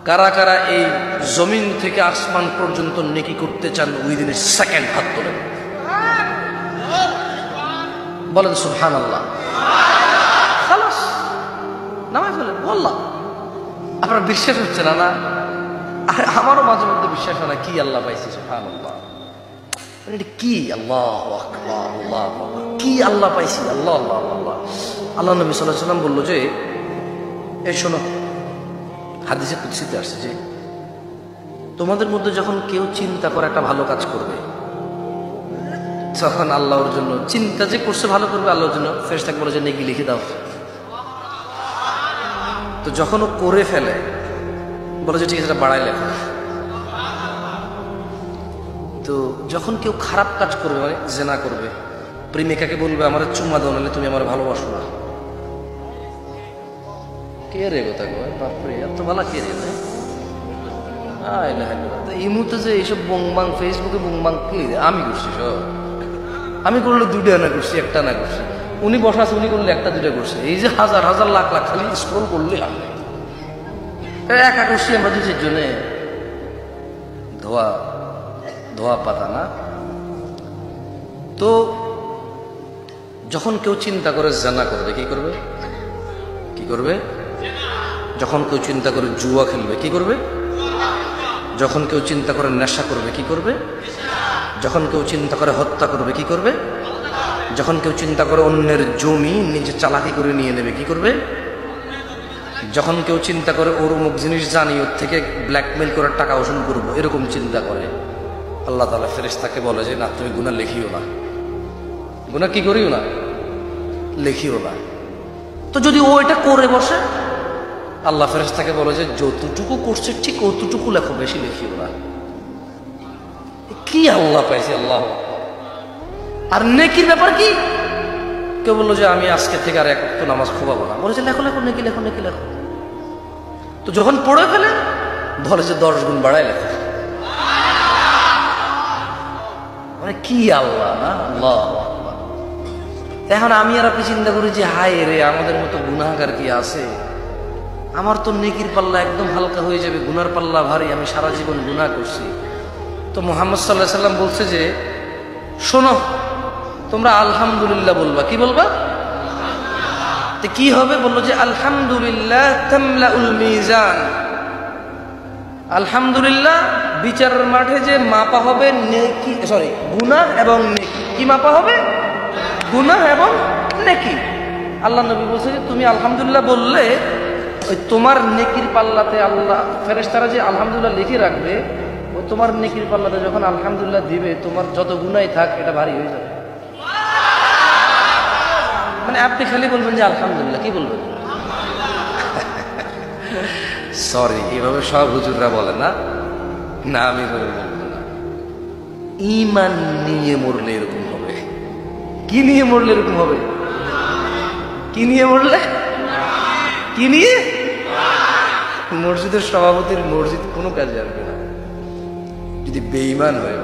কারা কারা এই জমিন থেকে আসমান পর্যন্ত নেকি করতে চান উইদিন এ সেকেন্ড? হাত তোলেন, বলেন সুবহানাল্লাহ। খালাস, নামায় ফেলেন। বললাম আপনার বিশ্বাস হচ্ছে না? না, আমারও মাঝে মধ্যে বিশ্বাস হয় না। কি আল্লাহ পাইছি, সুবহানাল্লাহ। এটা কি? আল্লাহু আকবার, আল্লাহু আকবার। কি আল্লাহ পাইছি? আল্লাহ আল্লাহ আল্লাহ। আল্লাহ নবী সাল্লাল্লাহু আলাইহি ওয়াসাল্লাম বললো যে, এই শোনো, হাদিসে কুদসিতে আসছে যে তোমাদের মধ্যে যখন কেউ চিন্তা করে একটা ভালো কাজ করবে, তখন আল্লাহর জন্য চিন্তা যে করছে ভালো করবে, আল্লাহর জন্য ফেরেশতাকে বলে যে নেকি লিখে দাও। তো যখন ও করে ফেলে, বলে যে ঠিক আছে, বাড়াই লেখা। তো যখন কেউ খারাপ কাজ করবে, মানে জেনা করবে, প্রেমিকাকে বলবে আমার চুম্মা দাও, নাহলে তুমি আমার ভালোবাসো না। কে রে কথা কয়? বাপরে, এত ভালো কে রে? এই মুহূর্তে যে এইসব বংবাং ফেসবুকে বংবাং কে? আমি করছি সব। আমি করলে দুইটা না করছি, একটা না করছি। উনি বসা আছে, উনি করলে একটা দুইটা করছে। এই যে হাজার হাজার লাখ লাখ খালি স্ক্রল করলে হবে। একা করছি আমরা দুই জনে, ধোয়া ধোয়া পাতা না। তো যখন কেউ চিন্তা করে জানা করবে, কি করবে? কি করবে? যখন কেউ চিন্তা করে জুয়া খেলবে, কি করবে? যখন কেউ চিন্তা করে নেশা করবে, কি করবে? যখন কেউ চিন্তা করে হত্যা করবে, কি করবে? যখন কেউ চিন্তা করে অন্যের জমি নিজে চালাকি করে নিয়ে নেবে, কি করবে? যখন কেউ চিন্তা করে ওর অমুক জিনিস জানি, ওর থেকে ব্ল্যাকমেল করে টাকা ওসুল করবো, এরকম চিন্তা করে, আল্লাহ তাআলা ফেরেশতাকে বলে যে না, তুমি গুনাহ লিখিও না। গুনাহ কি করিও না? লিখিও না। তো যদি ও এটা করে বসে, আল্লাহ ফেরেশতাকে বলে যে যতটুকু করছে ঠিক অতটুকু লেখো, বেশি লিখিও না। কি আল্লাহ পাইছে! আল্লাহ। আর নেকির ব্যাপার কি? কেউ বললো যে আমি আজকে থেকে আর এক ওয়াক্ত নামাজ খোবাবো না, বলে যে লেখো লেখো, নেকি লেখো, নেকি লেখো। তো যখন পড়ে ফেলে, বলে যে 10 গুণ বাড়ায় লেখো। মানে কি আল্লাহ না? আল্লাহ। এখন আমি আর আপনি চিন্তা করি যে হায় রে, আমাদের মতো গুনাহগার কি আছে? আমার তো নেকির পাল্লা একদম হালকা হয়ে যাবে, গুনার পাল্লা ভারী, আমি সারা জীবন গুনাহ করছি। তো মুহাম্মদ সাল্লাল্লাহু আলাইহি সাল্লাম বলছে যে শোনো, তোমরা আলহামদুলিল্লাহ বলবা। কি বলবা? তো কি হবে? বললো যে আলহামদুলিল্লাহ তামলাউল মিজান। আলহামদুলিল্লাহ বিচারের মাঠে যে মাপা হবে নেকি, সরি, গুনাহ এবং নেকি। কি মাপা হবে? গুনাহ এবং নেকি। আল্লাহ নবী বলছে যে তুমি আলহামদুলিল্লাহ বললে ওই তোমার নেকির পাল্লাতে আল্লাহ ফেরেশতারা যে আলহামদুলিল্লাহ লিখে রাখবে, ওই তোমার নেকির পাল্লাতে যখন আলহামদুলিল্লাহ দিবে, তোমার যত গুনাহই থাক এটা ভারী হয়ে যাবে। মানে আপনি খালি বলবেন যে আলহামদুলিল্লাহ। কি বলবেন? সরি, এভাবে সব হুজুররা বলে না। না, আমি বলবো না। ঈমান নিয়ে মরলে এরকম হবে। কি নিয়ে মরলে এরকম হবে? কি নিয়ে মরলে? কি নিয়ে? মসজিদের সভাপতির মসজিদ কোনো কাজে আসবে না যদি বেঈমান হয়।